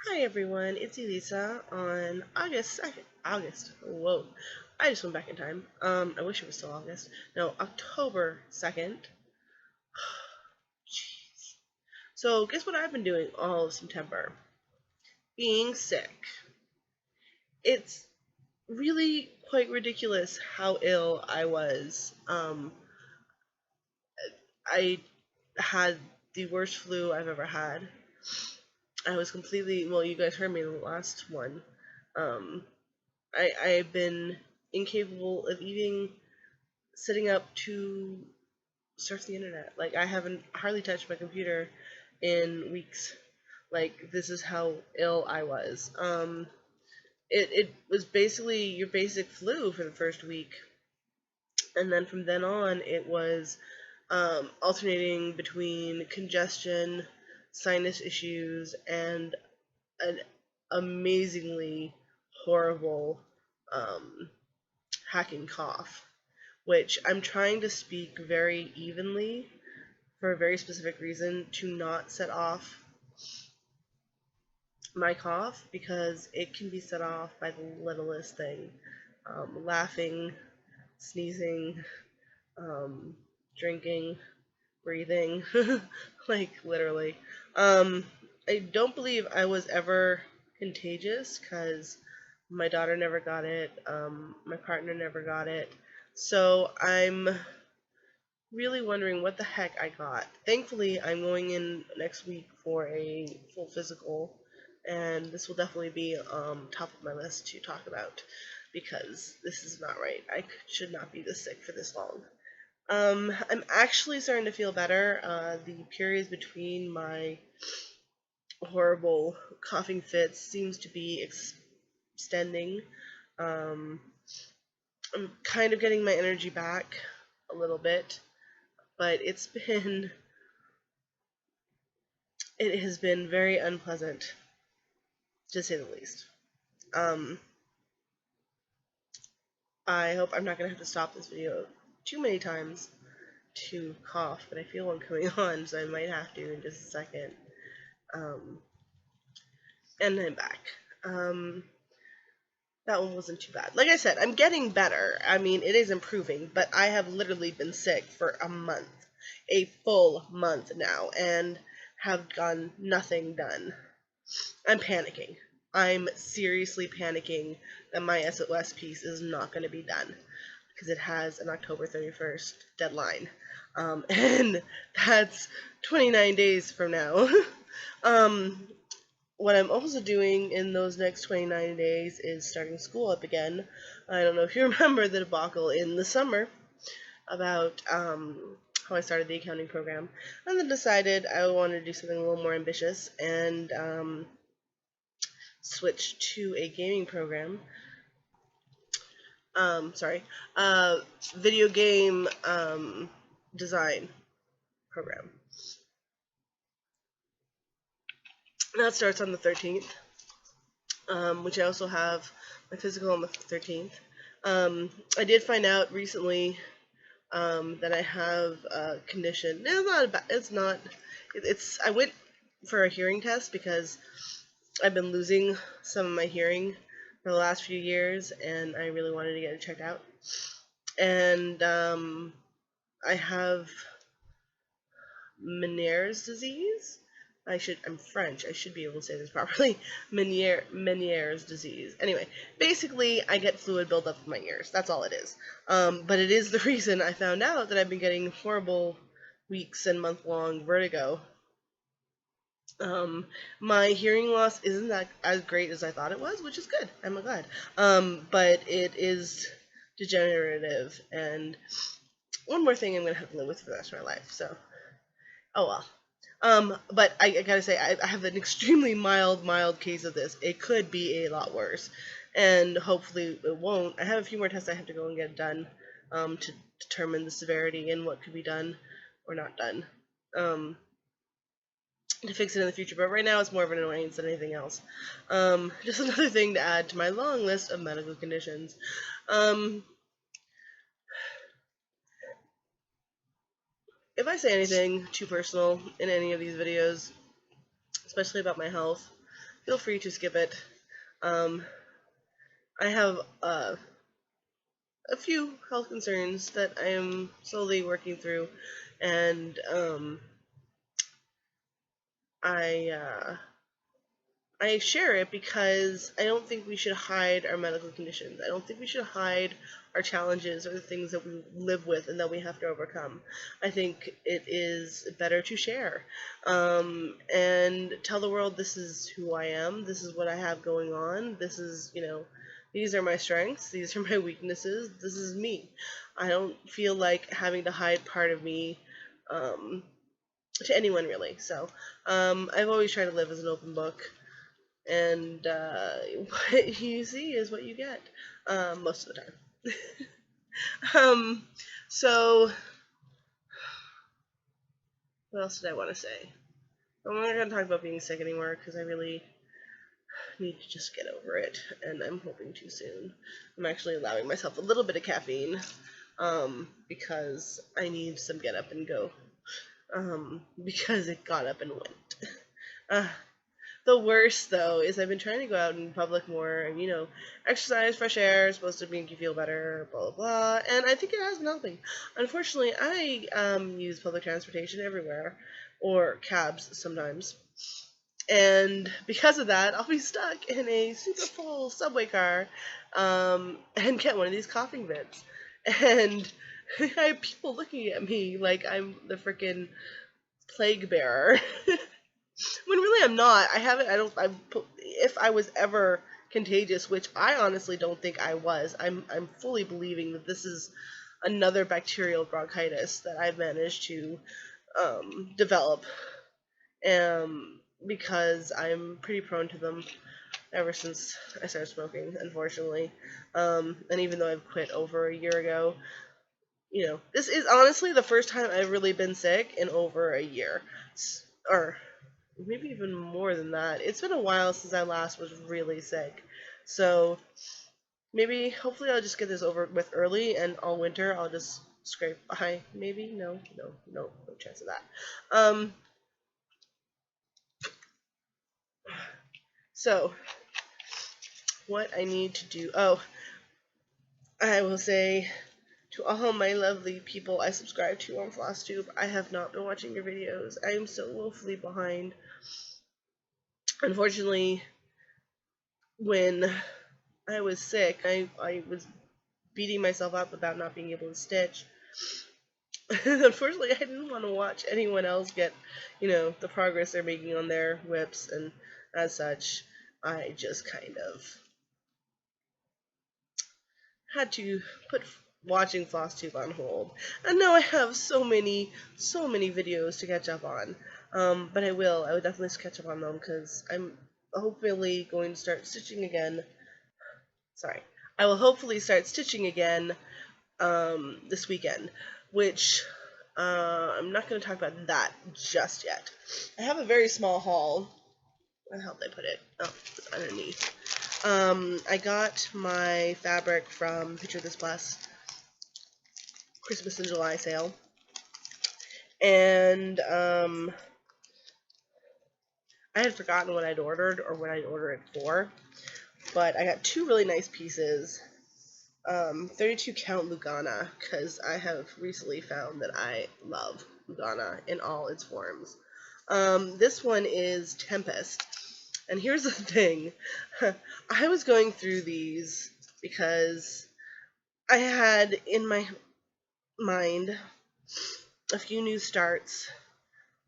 Hi everyone, it's Elisa on August 2nd. August. Whoa. I just went back in time. I wish it was still August. No, October 2nd. Jeez. So, guess what I've been doing all of September? Being sick. It's really quite ridiculous how ill I was. I had the worst flu I've ever had. I was completely, well, you guys heard me in the last one. Um, I've been incapable of even sitting up to surf the internet. Like, I haven't hardly touched my computer in weeks. Like, this is how ill I was. It was basically your basic flu for the first week, and then from then on, it was alternating between congestion, sinus issues, and an amazingly horrible um, hacking cough, which I'm trying to speak very evenly for a very specific reason to not set off my cough because it can be set off by the littlest thing. Laughing, sneezing, um, drinking, breathing, like literally. Um, I don't believe I was ever contagious because my daughter never got it, my partner never got it. So I'm really wondering what the heck I got. Thankfully, I'm going in next week for a full physical, and this will definitely be top of my list to talk about because this is not right. I should not be this sick for this long. I'm actually starting to feel better. The periods between my horrible coughing fits seems to be extending. Um, I'm kind of getting my energy back a little bit, but it has been very unpleasant to say the least. Um, I hope I'm not gonna have to stop this video too many times to cough, but I feel one coming on, so I might have to in just a second. Um, and I'm back. Um, that one wasn't too bad. Like I said, I'm getting better. I mean, it is improving, but I have literally been sick for a full month now, and have gotten nothing done. I'm panicking. I'm seriously panicking that my SOS piece is not going to be done because it has an October 31st deadline. And that's 29 days from now. um, what I'm also doing in those next 29 days is starting school up again. I don't know if you remember the debacle in the summer about how I started the accounting program, and then decided I wanted to do something a little more ambitious and switch to a gaming program. Sorry, video game design program. That starts on the 13th, which I also have my physical on the 13th. I did find out recently that I have a condition. It's not. It's not. It's. I went for a hearing test because I've been losing some of my hearing for the last few years, and I really wanted to get it checked out. And I have Meniere's disease. I'm French. I should be able to say this properly. Meniere's disease. Anyway, basically, I get fluid buildup in my ears. That's all it is. But it is the reason I found out that I've been getting horrible weeks and month-long vertigo. My hearing loss isn't that as great as I thought it was, which is good. I'm glad. But it is degenerative, and one more thing I'm gonna have to live with for the rest of my life. So, oh well. But I gotta say, I have an extremely mild case of this. It could be a lot worse, and hopefully it won't. I have a few more tests I have to go and get done, to determine the severity and what could be done or not done. Um, to fix it in the future, but right now it's more of an annoyance than anything else. Just another thing to add to my long list of medical conditions. If I say anything too personal in any of these videos, especially about my health, feel free to skip it. I have a few health concerns that I am slowly working through, and I share it because I don't think we should hide our medical conditions. I don't think we should hide our challenges or the things that we live with and that we have to overcome. I think it is better to share and tell the world, this is who I am, this is what I have going on, this is, these are my strengths, these are my weaknesses, this is me. I don't feel like having to hide part of me to anyone, really. So I've always tried to live as an open book. And what you see is what you get, most of the time. So what else did I want to say? I'm not going to talk about being sick anymore because I really need to just get over it, and I'm hoping to soon. I'm actually allowing myself a little bit of caffeine because I need some get up and go, because it got up and went. The worst, though, is I've been trying to go out in public more and, exercise, fresh air is supposed to make you feel better, blah, blah, blah, and I think it has been helping. Unfortunately, I use public transportation everywhere, or cabs sometimes, and because of that, I'll be stuck in a super full subway car and get one of these coughing fits. And I have people looking at me like I'm the freaking plague bearer. When really I'm not. If I was ever contagious, which I honestly don't think I was, I'm fully believing that this is another bacterial bronchitis that I've managed to develop, because I'm pretty prone to them ever since I started smoking, unfortunately. And even though I've quit over a year ago, this is honestly the first time I've really been sick in over a year. Or maybe even more than that. It's been a while since I last was really sick. So hopefully I'll just get this over with early, and all winter I'll just scrape by. Maybe? No chance of that. So what I need to do, I will say to all my lovely people I subscribe to on FlossTube, I have not been watching your videos. I am so woefully behind. Unfortunately, when I was sick, I was beating myself up about not being able to stitch. Unfortunately, I didn't want to watch anyone else get, the progress they're making on their whips, and as such, I just kind of had to put watching FlossTube on hold. And now I have so many videos to catch up on. But I will definitely catch up on them because I'm hopefully going to start stitching again. I will hopefully start stitching again this weekend, which I'm not going to talk about that just yet. I have a very small haul. Where the hell did I put it? Oh, it's underneath. I got my fabric from Picture This Plus Christmas in July sale, and I had forgotten what I'd ordered or what I'd order it for, but I got two really nice pieces. 32 count Lugana, because I have recently found that I love Lugana in all its forms. This one is Tempest, and here's the thing. I was going through these because I had in my mind a few new starts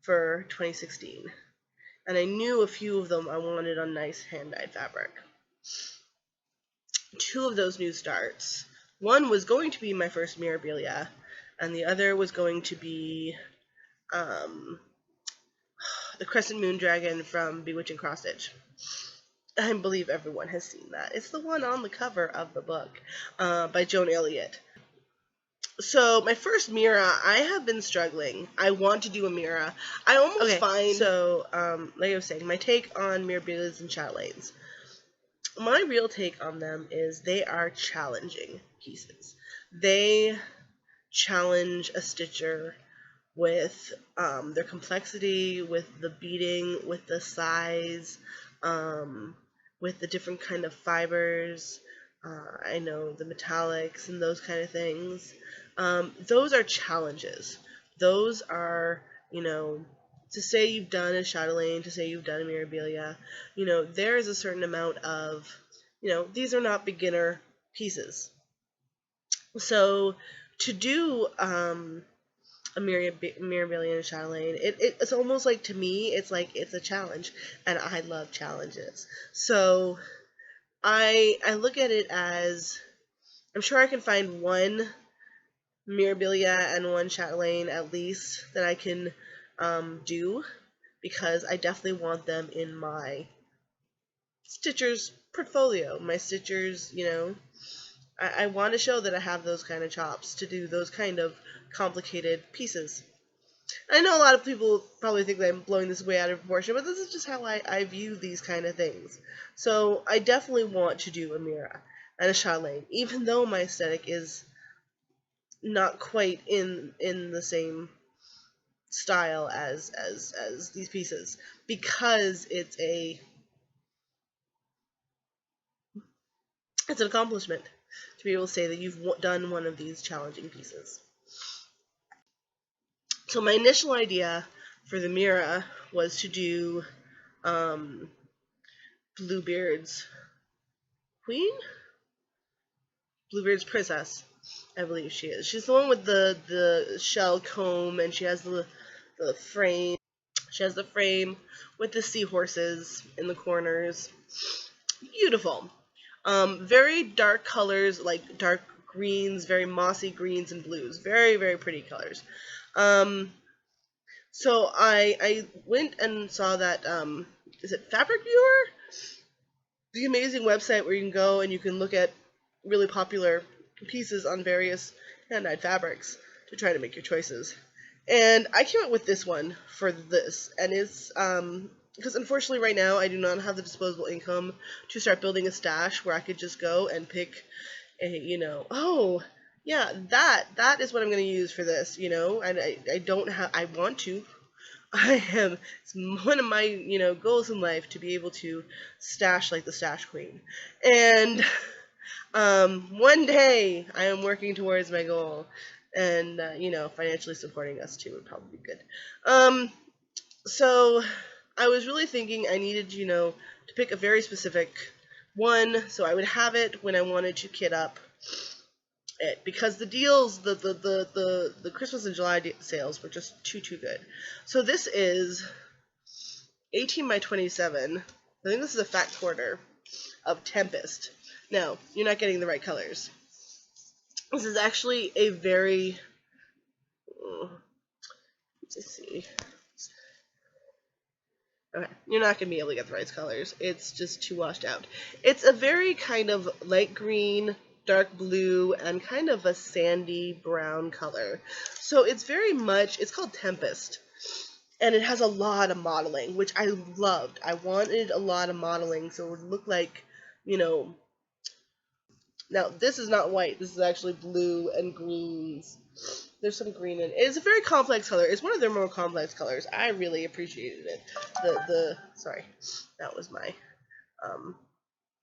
for 2016, and I knew a few of them I wanted on nice hand-dyed fabric. Two of those new starts, one was going to be my first Mirabilia, and the other was going to be the Crescent Moon Dragon from Bewitching Cross Stitch. I believe everyone has seen that. It's the one on the cover of the book by Joan Elliott. So my first Mira, I have been struggling. I want to do a Mira. I almost find so like I was saying, my take on Mirabilias and chatelaines. My real take on them is they are challenging pieces. They challenge a stitcher with their complexity, with the beading, with the size, with the different kind of fibers. I know the metallics and those kind of things. Those are challenges. Those are, to say you've done a chatelaine, to say you've done a mirabilia, there is a certain amount of, these are not beginner pieces. So to do a mirabilia and a chatelaine, it's almost like, to me, it's like it's a challenge, and I love challenges. So I look at it as, I'm sure I can find one mirabilia and one chatelaine at least that I can do, because I definitely want them in my stitchers portfolio. My stitchers, I want to show that I have those kind of chops to do those kind of complicated pieces. I know a lot of people probably think that I'm blowing this way out of proportion, but this is just how I view these kind of things. So I definitely want to do a Mira and a chatelaine, even though my aesthetic is not quite in the same style as these pieces, because it's an accomplishment to be able to say that you've done one of these challenging pieces. So my initial idea for the Mira was to do Bluebeard's Queen? Bluebeard's Princess, I believe she is. She's the one with the shell comb, and she has the frame. She has the frame with the seahorses in the corners. Beautiful. Very dark colors, like dark greens, very mossy greens and blues. Very, very pretty colors. So I went and saw that, is it Fabric Viewer? The amazing website where you can go and you can look at really popular pieces on various hand-dyed fabrics to try to make your choices. And I came up with this one for this, and it's because unfortunately right now I do not have the disposable income to start building a stash where I could just go and pick oh yeah, that is what I'm going to use for this, and I don't have, I want to. It's one of my, goals in life to be able to stash like the Stash Queen. And one day I am working towards my goal, and, financially supporting us too would probably be good. So I was really thinking I needed, to pick a very specific one so I would have it when I wanted to kit up it, because the deals, the Christmas and July sales were just too good. So this is 18 by 27. I think this is a fat quarter of Tempest. Now, you're not getting the right colors. This is actually a very, let's see. Okay, you're not going to be able to get the right colors. It's just too washed out. It's a very kind of light green, dark blue, and kind of a sandy brown color. So it's very much, it's called Tempest. And it has a lot of modeling, which I loved. I wanted a lot of modeling so it would look like, now this is not white. This is actually blue and greens. There's some green in it. It's a very complex color. It's one of their more complex colors. I really appreciated it. Sorry, that was my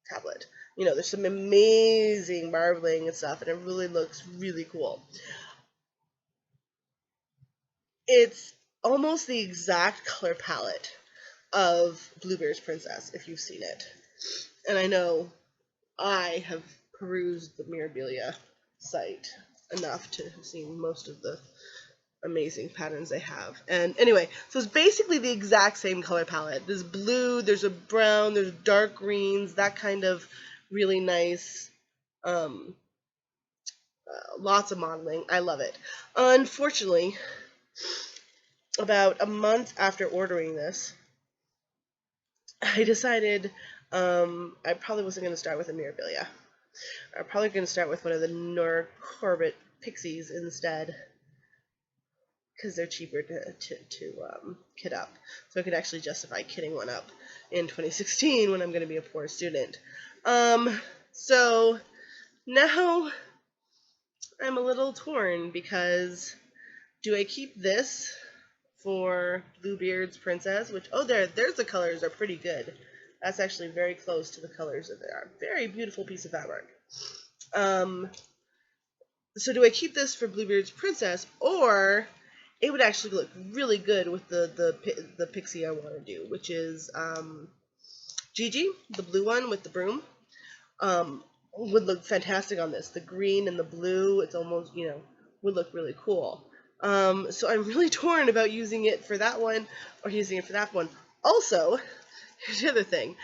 tablet. There's some amazing marbling and stuff, and it really looks really cool. It's almost the exact color palette of Bluebeard's Princess, if you've seen it. And I know I have perused the Mirabilia site enough to have seen most of the amazing patterns they have. And anyway, so it's basically the exact same color palette. There's blue, there's a brown, there's dark greens, that kind of really nice, lots of modeling. I love it. Unfortunately, about a month after ordering this, I decided I probably wasn't going to start with a Mirabilia. I'm probably going to start with one of the Nora Corbett pixies instead, because they're cheaper to kit up. So I could actually justify kitting one up in 2016 when I'm going to be a poor student. So now I'm a little torn, because do I keep this for Bluebeard's Princess, which, oh, there's the colors are pretty good. That's actually very close to the colors that they are. Very beautiful piece of fabric. So do I keep this for Bluebeard's Princess, or it would actually look really good with the pixie I want to do, which is Gigi, the blue one with the broom. Would look fantastic on this. The green and the blue, it's almost, would look really cool. So I'm really torn about using it for that one or using it for that one. Also, here's the other thing.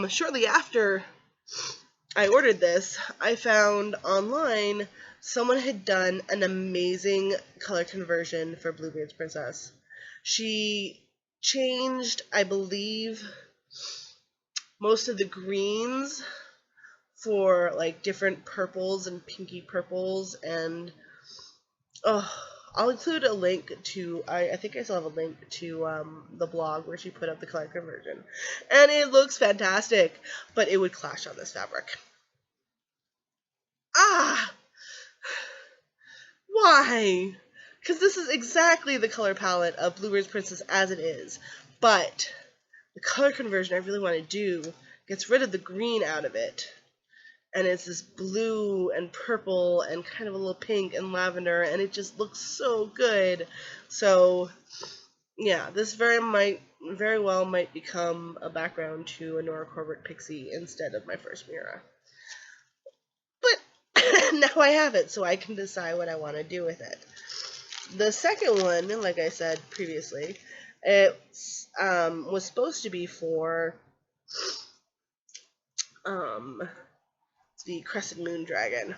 Shortly after I ordered this, I found online someone had done an amazing color conversion for Bluebeard's Princess. She changed, I believe, most of the greens for like different purples and pinky purples, and I'll include a link to, I think I still have a link to the blog where she put up the color conversion, and it looks fantastic, but it would clash on this fabric. Why? Because this is exactly the color palette of Bluebeard's Princess as it is, but the color conversion I really want to do gets rid of the green out of it, and it's this blue and purple and kind of a little pink and lavender, and it just looks so good. So yeah, this very well might become a background to a Nora Corbett pixie instead of my first Mira. But now I have it, so I can decide what I want to do with it. The second one, like I said previously, it was supposed to be for the Crescent Moon Dragon,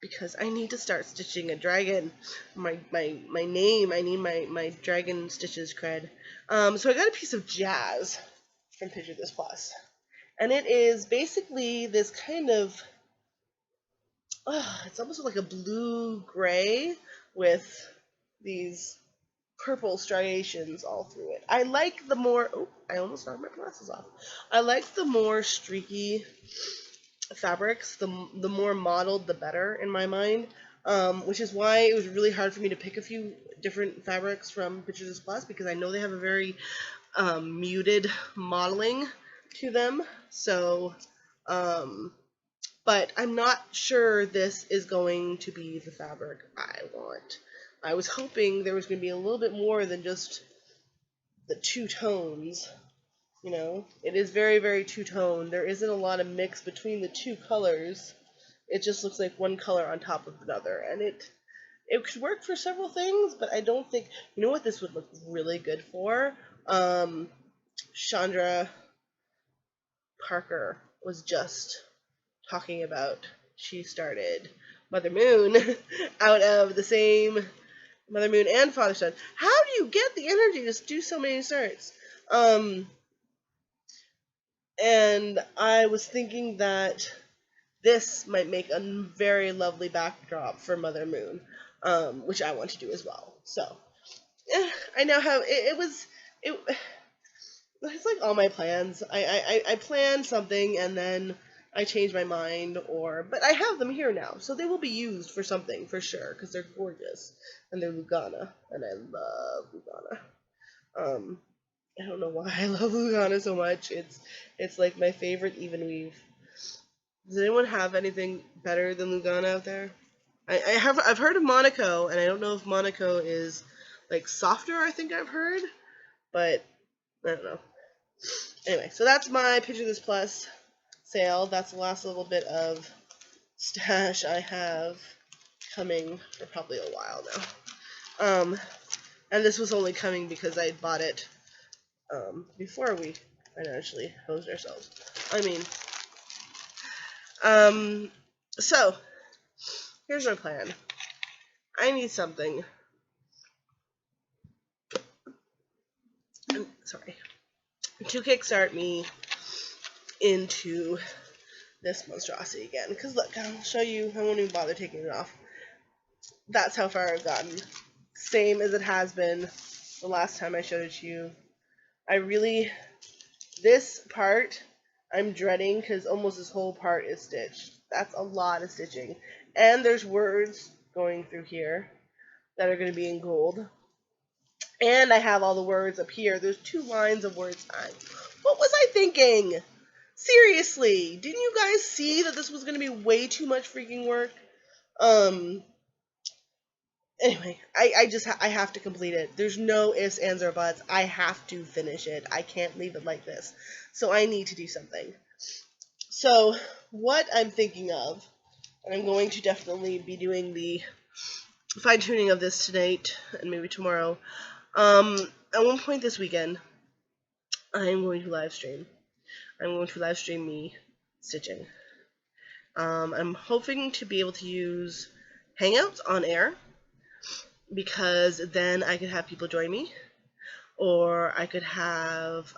because I need to start stitching a dragon. My name, I need my dragon stitches cred. So I got a piece of jazz from Picture This Plus, and it is basically this kind of, it's almost like a blue-gray with these purple striations all through it. I like the more, I almost knocked my glasses off. I like the more streaky fabrics, the more modeled the better in my mind, which is why it was really hard for me to pick a few different fabrics from Picture This Plus, because I know they have a very muted modeling to them. So but I'm not sure this is going to be the fabric I want. I was hoping there was going to be a little bit more than just the two tones. It is very, very two-tone. There isn't a lot of mix between the two colors. It just looks like one color on top of another, and it could work for several things, but I don't think, you know what this would look really good for? Chandra Parker was just talking about, she started Mother Moon out of the same Mother Moon and Father Sun. How do you get the energy to do so many starts? And I was thinking that this might make a very lovely backdrop for Mother Moon, which I want to do as well. So I now have it's like all my plans. I plan something and then I change my mind, but I have them here now, so they will be used for something for sure, because they're gorgeous and they're Lugana, and I love Lugana. I don't know why I love Lugana so much. It's like my favorite even weave. Does anyone have anything better than Lugana out there? I've heard of Monaco, and I don't know if Monaco is like softer, I think I've heard, but I don't know. Anyway, so that's my Picture This Plus sale. That's the last little bit of stash I have coming for probably a while now. And this was only coming because I bought it before we financially hosed ourselves. So here's my plan. I need something. To kickstart me into this monstrosity again. Because look, I'll show you. I won't even bother taking it off. that's how far I've gotten. Same as it has been the last time I showed it to you. This part I'm dreading because almost this whole part is stitched. That's a lot of stitching. And there's words going through here that are going to be in gold. And I have all the words up here. There's 2 lines of words. What was I thinking? Seriously, didn't you guys see that this was going to be way too much freaking work? Anyway, I have to complete it. There's no ifs, ands, or buts. I have to finish it. I can't leave it like this. So I need to do something. So what I'm thinking of, and I'm going to definitely be doing the fine-tuning of this tonight and maybe tomorrow. At one point this weekend, I'm going to live stream. I'm going to live stream me stitching. I'm hoping to be able to use Hangouts on air, because then I could have people join me, or I could have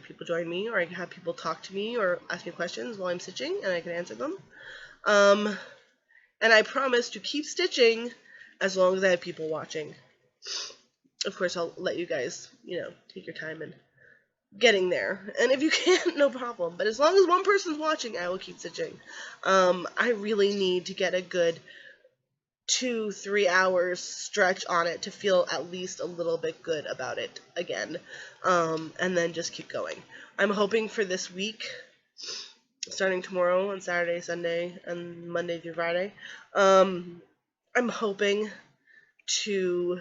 people join me, or I could have people talk to me or ask me questions while I'm stitching, and I can answer them. And I promise to keep stitching as long as I have people watching. Of course, I'll let you guys, take your time and getting there. And if you can't, no problem. But as long as one person's watching, I will keep stitching. I really need to get a good 2-3 hours stretch on it to feel at least a little bit good about it again. And then just keep going. I'm hoping for this week, starting tomorrow on Saturday, Sunday, and Monday through Friday, I'm hoping to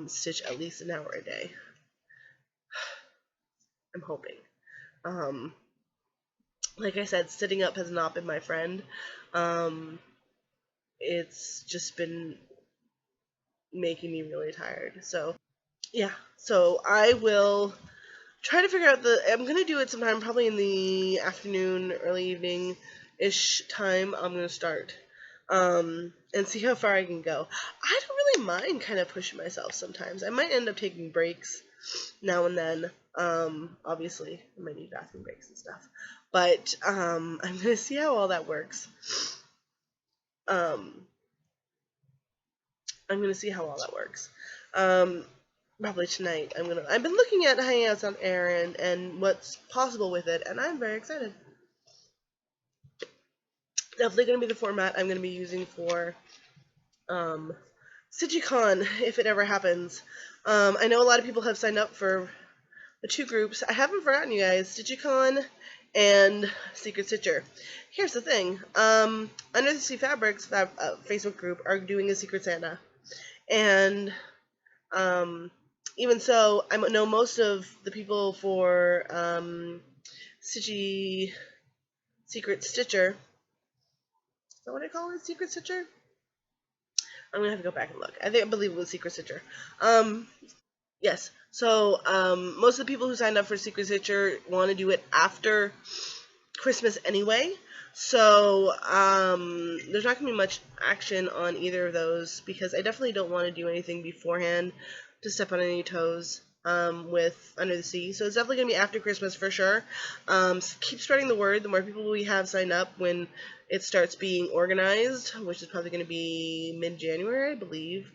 stitch at least an hour a day. I'm hoping. Like I said, sitting up has not been my friend. It's just been making me really tired. So, yeah. So I will try to figure out I'm going to do it sometime probably in the afternoon, early evening-ish time. I'm going to start. And see how far I can go. I don't really mind kind of pushing myself sometimes. I might end up taking breaks now and then. Obviously, I might need bathroom breaks and stuff. But I'm going to see how all that works. I'm going to see how all that works. Probably tonight. I've been looking at Hangouts on air and what's possible with it, and I'm very excited. Definitely going to be the format I'm going to be using for StitchyCon, if it ever happens. I know a lot of people have signed up for the 2 groups. I haven't forgotten you guys, StitchyCon and Secret Stitcher. Here's the thing. Under the Sea Fabrics Facebook group are doing a Secret Santa. And even so, I know most of the people for Secret Stitcher. Is that what I call it? Secret Stitcher? I'm gonna have to go back and look. I believe it was Secret Stitcher. Yes. So most of the people who signed up for Secret Stitcher want to do it after Christmas anyway. So there's not gonna be much action on either of those, because I definitely don't want to do anything beforehand to step on any toes with Under the Sea. So it's definitely gonna be after Christmas for sure. Keep spreading the word. The more people we have sign up when it starts being organized, which is probably going to be mid-January, I believe.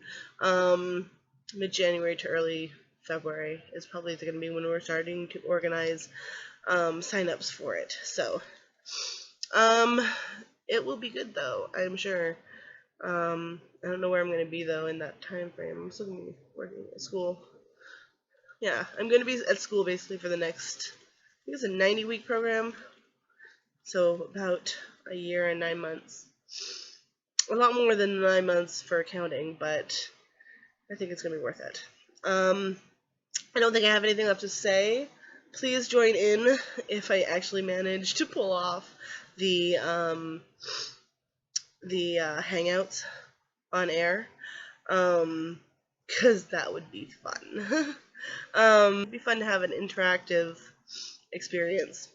Mid-January to early February is probably going to be when we're starting to organize sign-ups for it. So, it will be good, though, I'm sure. I don't know where I'm going to be, though, in that time frame. I'm still going to be working at school. Yeah, I'm going to be at school, basically, for the next, I think it's a 90-week program. So, about a year and 9 months. A lot more than 9 months for accounting, but I think it's going to be worth it. I don't think I have anything left to say. Please join in if I actually manage to pull off the Hangouts on air, because that would be fun. It'd be fun to have an interactive experience.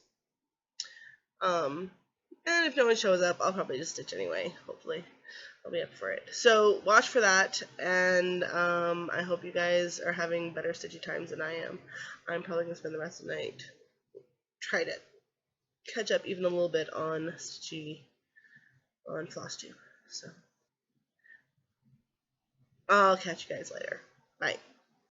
And if no one shows up, I'll probably just stitch anyway. Hopefully, I'll be up for it. So watch for that, and I hope you guys are having better stitchy times than I am. I'm probably gonna spend the rest of the night try to catch up even a little bit on stitchy on FlossTube. So I'll catch you guys later. Bye.